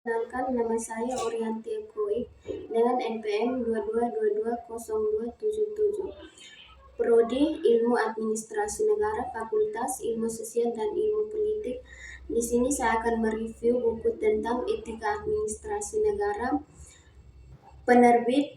Perkenalkan, nama saya Orianti Ekoik dengan NPM 22220277. Prodi Ilmu Administrasi Negara, Fakultas Ilmu Sosial dan Ilmu Politik. Di sini saya akan mereview buku tentang etika administrasi negara, penerbit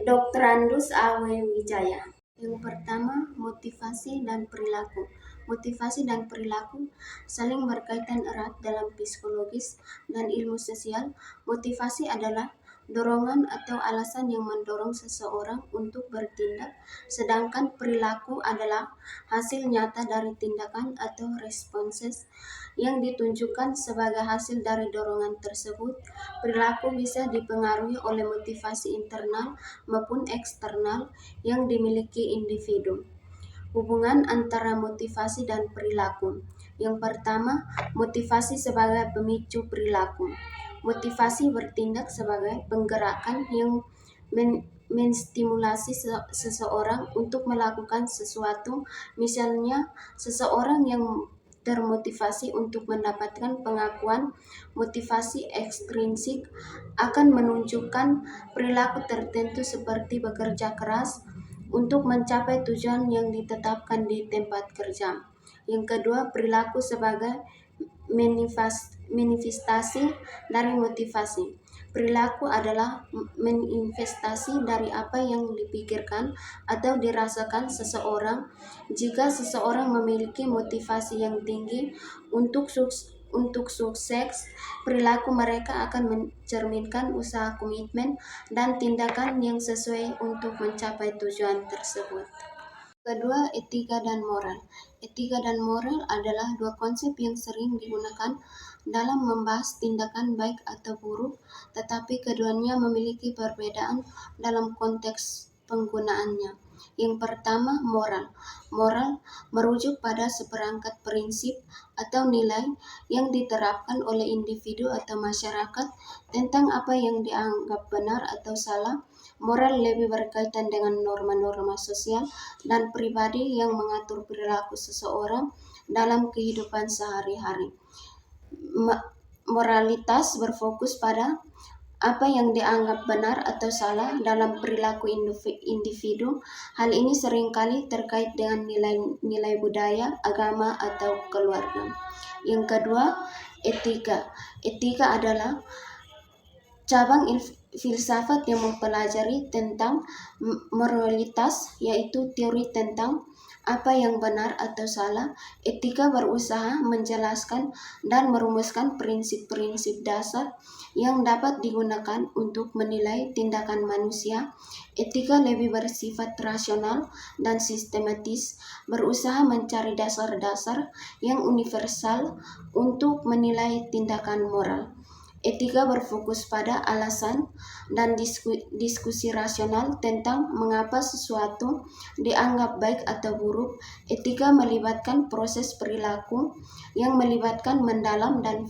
Dr. Andus A.W. Wijaya. Yang pertama, motivasi dan perilaku. Motivasi dan perilaku saling berkaitan erat dalam psikologis dan ilmu sosial. Motivasi adalah dorongan atau alasan yang mendorong seseorang untuk bertindak, sedangkan perilaku adalah hasil nyata dari tindakan atau responses yang ditunjukkan sebagai hasil dari dorongan tersebut. Perilaku bisa dipengaruhi oleh motivasi internal maupun eksternal yang dimiliki individu. Hubungan antara motivasi dan perilaku. Yang pertama, motivasi sebagai pemicu perilaku. Motivasi bertindak sebagai penggerakan yang menstimulasi seseorang untuk melakukan sesuatu. Misalnya, seseorang yang termotivasi untuk mendapatkan pengakuan. Motivasi ekstrinsik akan menunjukkan perilaku tertentu seperti bekerja keras untuk mencapai tujuan yang ditetapkan di tempat kerja. Yang kedua, perilaku sebagai manifestasi dari motivasi. Perilaku adalah manifestasi dari apa yang dipikirkan atau dirasakan seseorang. Jika seseorang memiliki motivasi yang tinggi untuk sukses, perilaku mereka akan mencerminkan usaha, komitmen, dan tindakan yang sesuai untuk mencapai tujuan tersebut. Kedua, etika dan moral. Etika dan moral adalah dua konsep yang sering digunakan dalam membahas tindakan baik atau buruk, tetapi keduanya memiliki perbedaan dalam konteks penggunaannya. Yang pertama, moral. Moral merujuk pada seperangkat prinsip atau nilai yang diterapkan oleh individu atau masyarakat tentang apa yang dianggap benar atau salah. Moral lebih berkaitan dengan norma-norma sosial dan pribadi yang mengatur perilaku seseorang dalam kehidupan sehari-hari. Moralitas berfokus pada apa yang dianggap benar atau salah dalam perilaku individu. Hal ini seringkali terkait dengan nilai budaya, agama, atau keluarga. Yang kedua, etika. Etika adalah cabang filsafat yang mempelajari tentang moralitas, yaitu teori tentang apa yang benar atau salah. Etika berusaha menjelaskan dan merumuskan prinsip-prinsip dasar yang dapat digunakan untuk menilai tindakan manusia. Etika lebih bersifat rasional dan sistematis, berusaha mencari dasar-dasar yang universal untuk menilai tindakan moral. Etika berfokus pada alasan dan diskusi rasional tentang mengapa sesuatu dianggap baik atau buruk. Etika melibatkan proses perilaku yang melibatkan mendalam dan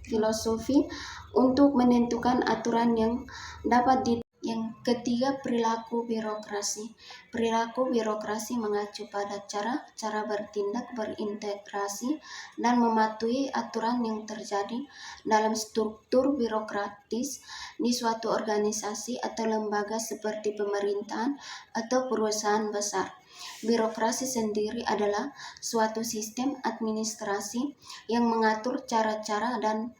filosofi untuk menentukan aturan yang dapat Yang ketiga, perilaku birokrasi. Perilaku birokrasi mengacu pada cara bertindak, berintegrasi, dan mematuhi aturan yang terjadi dalam struktur birokratis di suatu organisasi atau lembaga seperti pemerintahan atau perusahaan besar. Birokrasi sendiri adalah suatu sistem administrasi yang mengatur cara-cara dan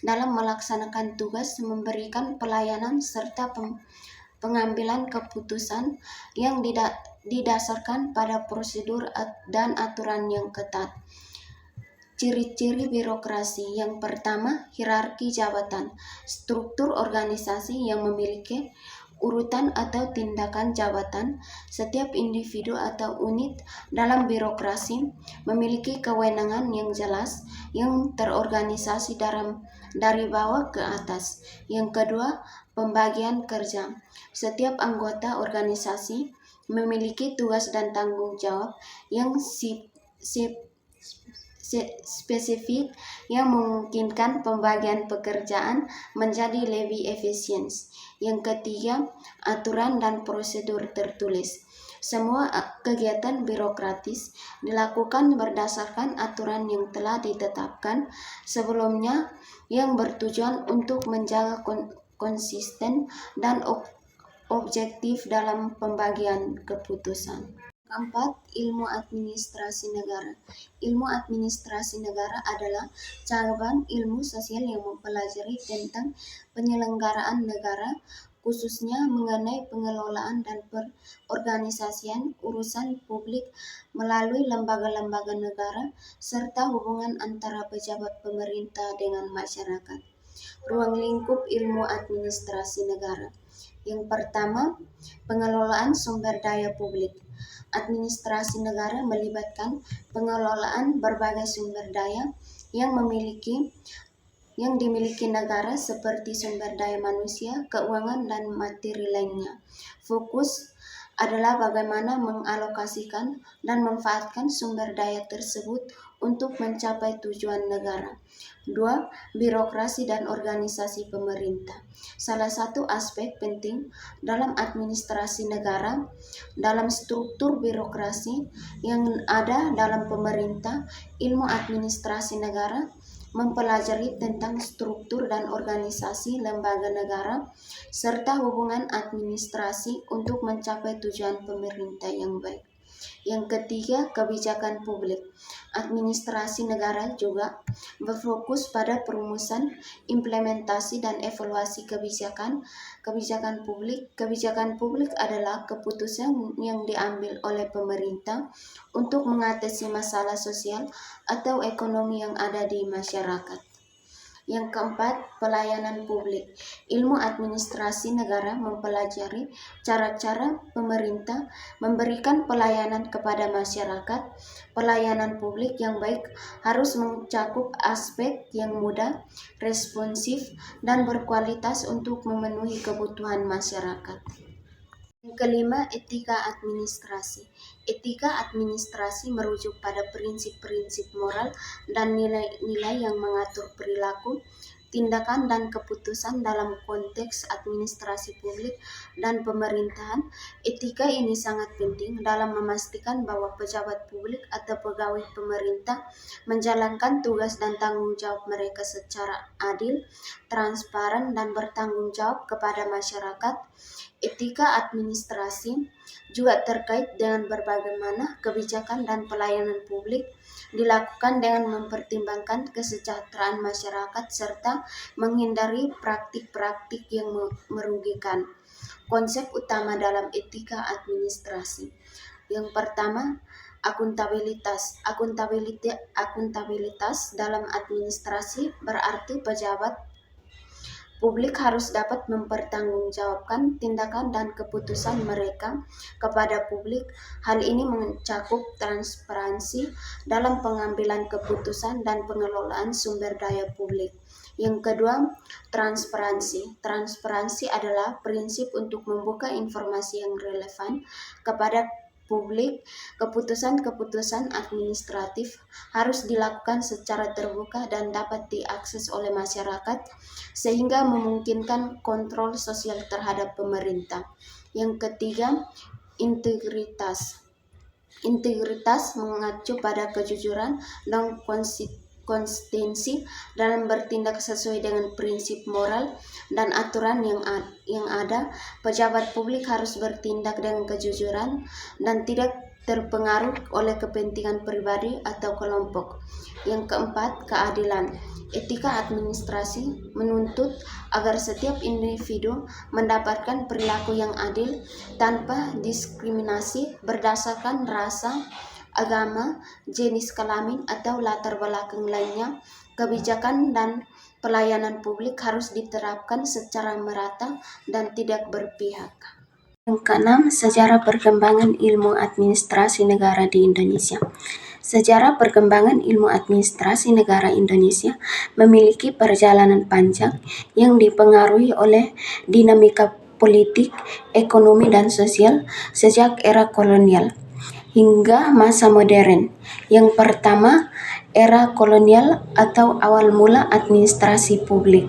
dalam melaksanakan tugas, memberikan pelayanan, serta pengambilan keputusan yang didasarkan pada prosedur dan aturan yang ketat. Ciri-ciri birokrasi. Yang pertama, hierarki jabatan. Struktur organisasi yang memiliki urutan atau tindakan jabatan. Setiap individu atau unit dalam birokrasi memiliki kewenangan yang jelas yang terorganisasi dari bawah ke atas. Yang kedua, pembagian kerja. Setiap anggota organisasi memiliki tugas dan tanggung jawab yang spesifik yang memungkinkan pembagian pekerjaan menjadi lebih efisien. Yang ketiga, aturan dan prosedur tertulis. Semua kegiatan birokratis dilakukan berdasarkan aturan yang telah ditetapkan sebelumnya yang bertujuan untuk menjaga konsisten dan objektif dalam pembagian keputusan. Keempat, ilmu administrasi negara. Ilmu administrasi negara adalah cabang ilmu sosial yang mempelajari tentang penyelenggaraan negara, khususnya mengenai pengelolaan dan perorganisasian urusan publik melalui lembaga-lembaga negara, serta hubungan antara pejabat pemerintah dengan masyarakat. Ruang lingkup ilmu administrasi negara. Yang pertama, pengelolaan sumber daya publik. Administrasi negara melibatkan pengelolaan berbagai sumber daya yang dimiliki negara seperti sumber daya manusia, keuangan, dan materi lainnya. Fokus adalah bagaimana mengalokasikan dan memanfaatkan sumber daya tersebut untuk mencapai tujuan negara. 2. Birokrasi dan organisasi pemerintah. Salah satu aspek penting dalam administrasi negara, dalam struktur birokrasi yang ada dalam pemerintah, ilmu administrasi negara mempelajari tentang struktur dan organisasi lembaga negara, serta hubungan administrasi untuk mencapai tujuan pemerintah yang baik. Yang ketiga, kebijakan publik. Administrasi negara juga berfokus pada perumusan, implementasi, dan evaluasi kebijakan publik. Kebijakan publik adalah keputusan yang diambil oleh pemerintah untuk mengatasi masalah sosial atau ekonomi yang ada di masyarakat. Yang keempat, pelayanan publik. Ilmu administrasi negara mempelajari cara-cara pemerintah memberikan pelayanan kepada masyarakat. Pelayanan publik yang baik harus mencakup aspek yang mudah, responsif, dan berkualitas untuk memenuhi kebutuhan masyarakat. Yang kelima, etika administrasi. Etika administrasi merujuk pada prinsip-prinsip moral dan nilai-nilai yang mengatur perilaku, tindakan, dan keputusan dalam konteks administrasi publik dan pemerintahan. Etika ini sangat penting dalam memastikan bahwa pejabat publik atau pegawai pemerintah menjalankan tugas dan tanggung jawab mereka secara adil, transparan, dan bertanggung jawab kepada masyarakat. Etika administrasi juga terkait dengan bagaimana kebijakan dan pelayanan publik dilakukan dengan mempertimbangkan kesejahteraan masyarakat serta menghindari praktik-praktik yang merugikan. Konsep utama dalam etika administrasi. Yang pertama, akuntabilitas. Akuntabilitas dalam administrasi berarti pejabat publik harus dapat mempertanggungjawabkan tindakan dan keputusan mereka kepada publik. Hal ini mencakup transparansi dalam pengambilan keputusan dan pengelolaan sumber daya publik. Yang kedua, transparansi. Transparansi adalah prinsip untuk membuka informasi yang relevan kepada publik. Keputusan-keputusan administratif harus dilakukan secara terbuka dan dapat diakses oleh masyarakat sehingga memungkinkan kontrol sosial terhadap pemerintah. Yang ketiga, integritas. Integritas mengacu pada kejujuran dan konsistensi dalam bertindak sesuai dengan prinsip moral dan aturan yang ada. Pejabat publik harus bertindak dengan kejujuran dan tidak terpengaruh oleh kepentingan pribadi atau kelompok. Yang keempat, keadilan. Etika administrasi menuntut agar setiap individu mendapatkan perilaku yang adil tanpa diskriminasi berdasarkan rasa, agama, jenis kelamin, atau latar belakang lainnya. Kebijakan dan pelayanan publik harus diterapkan secara merata dan tidak berpihak. Yang keenam, sejarah perkembangan ilmu administrasi negara di Indonesia. Sejarah perkembangan ilmu administrasi negara Indonesia memiliki perjalanan panjang yang dipengaruhi oleh dinamika politik, ekonomi, dan sosial sejak era kolonial hingga masa modern. Yang pertama, era kolonial atau awal mula administrasi publik.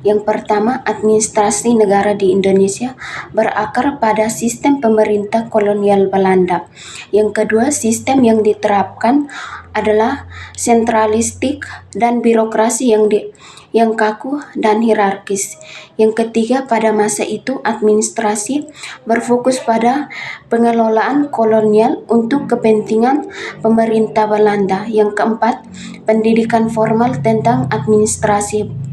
Yang pertama, administrasi negara di Indonesia berakar pada sistem pemerintah kolonial Belanda. Yang kedua, sistem yang diterapkan adalah sentralistik dan birokrasi yang kaku dan hierarkis. Yang ketiga, pada masa itu administrasi berfokus pada pengelolaan kolonial untuk kepentingan pemerintah Belanda. Yang keempat, pendidikan formal tentang administrasi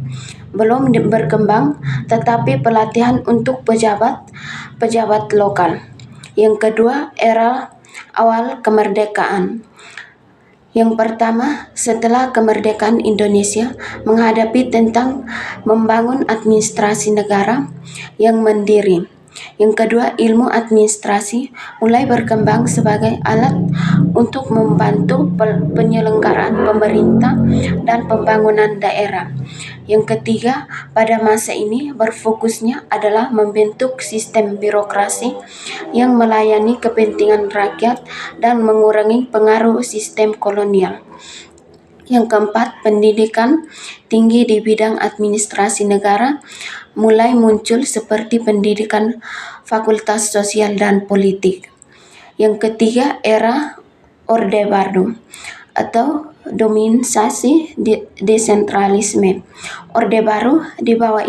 belum berkembang, tetapi pelatihan untuk pejabat lokal. Yang kedua, era awal kemerdekaan. Yang pertama, setelah kemerdekaan Indonesia menghadapi tentang membangun administrasi negara yang mandiri. Yang kedua, ilmu administrasi mulai berkembang sebagai alat untuk membantu penyelenggaraan pemerintah dan pembangunan daerah. Yang ketiga, pada masa ini berfokusnya adalah membentuk sistem birokrasi yang melayani kepentingan rakyat dan mengurangi pengaruh sistem kolonial. Yang keempat, pendidikan tinggi di bidang administrasi negara mulai muncul seperti pendidikan Fakultas Sosial dan Politik. Yang ketiga, era Orde Baru atau dominasi desentralisme. Orde Baru di bawah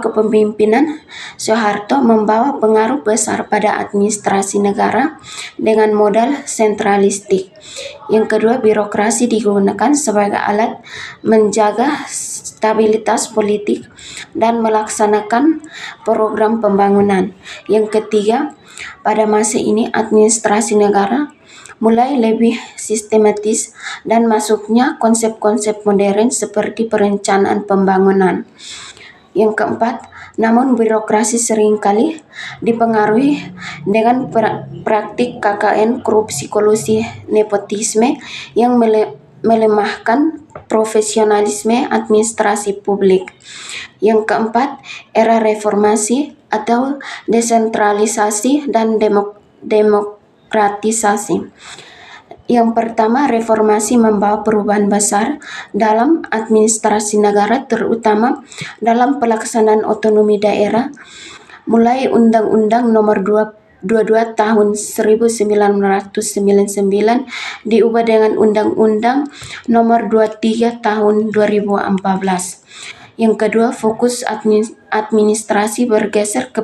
kepemimpinan Soeharto membawa pengaruh besar pada administrasi negara dengan modal sentralistik. Yang kedua, birokrasi digunakan sebagai alat menjaga stabilitas politik dan melaksanakan program pembangunan. Yang ketiga, pada masa ini administrasi negara mulai lebih sistematis dan masuknya konsep-konsep modern seperti perencanaan pembangunan. Yang keempat, namun birokrasi seringkali dipengaruhi dengan praktik KKN, korupsi, kolusi, nepotisme yang melemahkan profesionalisme administrasi publik. Yang keempat, era reformasi atau desentralisasi dan demokratisasi. Yang pertama, reformasi membawa perubahan besar dalam administrasi negara, terutama dalam pelaksanaan otonomi daerah, mulai Undang-Undang Nomor 22 Tahun 1999 diubah dengan Undang-Undang Nomor 23 Tahun 2014. Yang kedua, fokus administrasi bergeser ke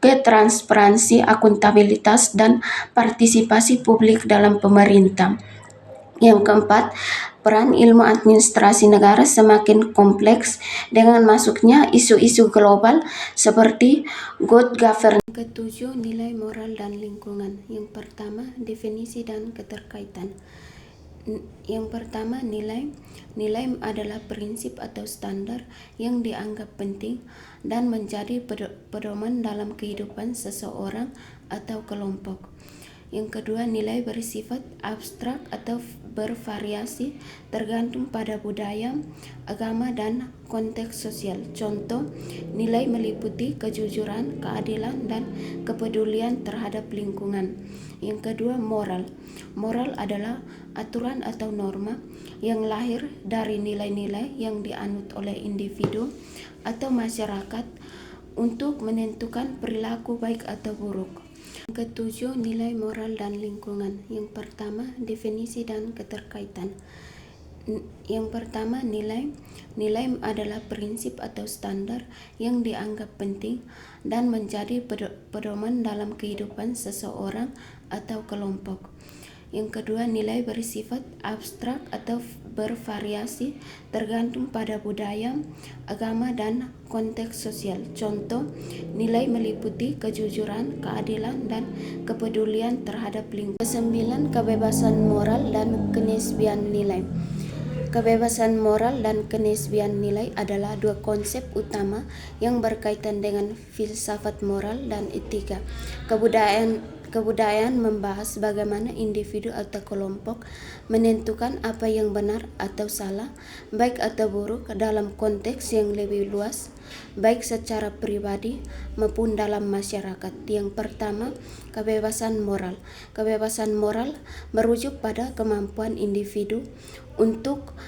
transparansi, akuntabilitas, dan partisipasi publik dalam pemerintah. Yang keempat, peran ilmu administrasi negara semakin kompleks dengan masuknya isu-isu global seperti good governance. Ketujuh, nilai moral dan lingkungan. Yang pertama, definisi dan keterkaitan. Yang pertama, nilai adalah prinsip atau standar yang dianggap penting dan menjadi pedoman dalam kehidupan seseorang atau kelompok. Yang kedua, nilai bersifat abstrak atau bervariasi tergantung pada budaya, agama, dan konteks sosial. Contoh, nilai meliputi kejujuran, keadilan, dan kepedulian terhadap lingkungan. Yang kedua, moral. Moral adalah aturan atau norma yang lahir dari nilai-nilai yang dianut oleh individu atau masyarakat untuk menentukan perilaku baik atau buruk. Yang ketujuh, nilai moral dan lingkungan. Yang pertama, definisi dan keterkaitan. Yang pertama, nilai adalah prinsip atau standar yang dianggap penting dan menjadi pedoman dalam kehidupan seseorang atau kelompok. Yang kedua, nilai bersifat abstrak atau bervariasi tergantung pada budaya, agama, dan konteks sosial. Contoh, nilai meliputi kejujuran, keadilan, dan kepedulian terhadap lingkungan. Kesembilan, kebebasan moral dan kenisbian nilai. Kebebasan moral dan kenisbian nilai adalah dua konsep utama yang berkaitan dengan filsafat moral dan etika. Kebudayaan membahas bagaimana individu atau kelompok menentukan apa yang benar atau salah, baik atau buruk dalam konteks yang lebih luas, baik secara pribadi maupun dalam masyarakat. Yang pertama, kebebasan moral. Kebebasan moral merujuk pada kemampuan individu untuk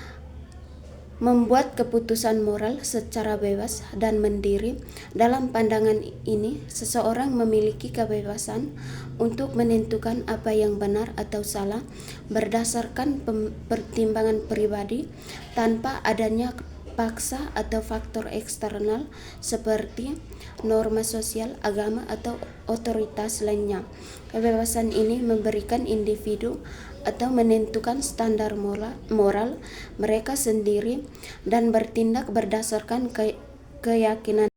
membuat keputusan moral secara bebas dan mandiri. Dalam pandangan ini, seseorang memiliki kebebasan untuk menentukan apa yang benar atau salah berdasarkan pertimbangan pribadi tanpa adanya paksa atau faktor eksternal seperti norma sosial, agama, atau otoritas lainnya. Kebebasan ini memberikan individu atau menentukan standar moral mereka sendiri dan bertindak berdasarkan keyakinan